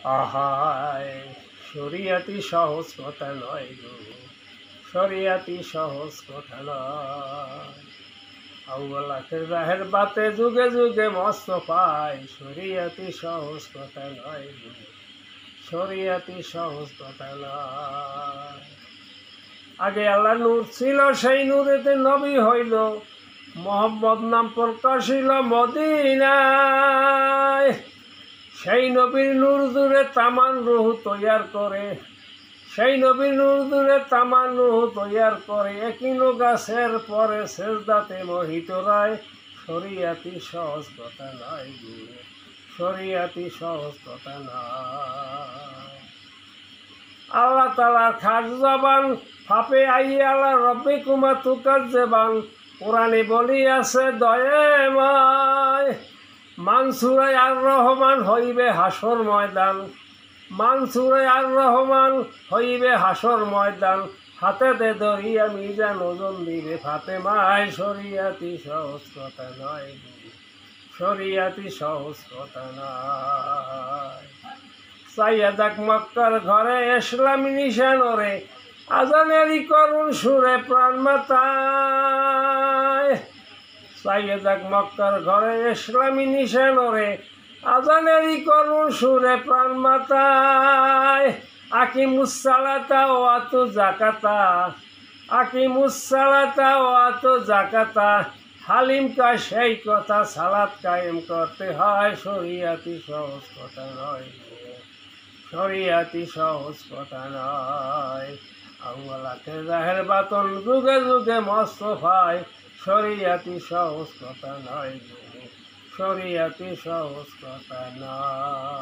আহায় শরিয়াতি সহজ কথা নয় গো, শরিয়াতি সহজ কথা নয়। আউ্বালাকের রাহের বাতে যুগে যুগে মস্ত পায়, শরিয়াতি সহজ কথা নয় গো, শরিয়াতি সহজ কথা নয়। আগে আল্লাহ নূর ছিল, সেই নূরেতে নবী হইল, মোহাম্মদ নাম প্রকাশিল মদিনায়। সেই নবীর নূর দূরে তামান রুহ তৈয়ার করে, সেই নবীর নূর দূরে তামান রুহ তৈয়ার করে। একিনো গাছের পরে সেজদাতে মোহিত রায়, শরিয়াতি সহজ কথা নয় গো, শরিয়াতি সহজ কথা নয়। আল্লাহ তাআলার খাস জবান ফাপে আইয়ালা রব্বে কুমা তুকার জবান, কোরআনে বলি আছে দয়েমায়। মানসুরে আর রহমান হইবে হাসর ময়দান, মানসুরে আর রহমান হইবে হাসর ময়দান। হাতেতে ধরিয়া মিজান ওজন দিবে ফাতেমায়, শরিয়াতি সহজ কথা নয় গো, শরিয়াতি সহজ কথা নয়। চাইয়া যাক মক্কার ঘরে ইসলামী নিশান ওরে, আজানেরই করুণ সুরে প্রাণ মাতায়। চাইয়া যাক মক্কার ঘরে ইসলামী নিশান ওরে, আজানেরই করুণ সুরে প্রাণ মাতায়। আকিমুসসালাতা ও আতু জাকাতা, আকিমুসসালাতা ও আতু জাকাতা। হালিম কা সেই কথা সালাত কায়েম করতে হয়, শরিয়াতি সহজ কথা নয়, শরিয়াতি সহজ কথা নয়। আউ্বালাকের রাহের বাতন যুগে যুগে মস্ত পায়, শরিয়াতি সহজ কথা নয় গো, শরিয়াতি সহজ কথা নয়।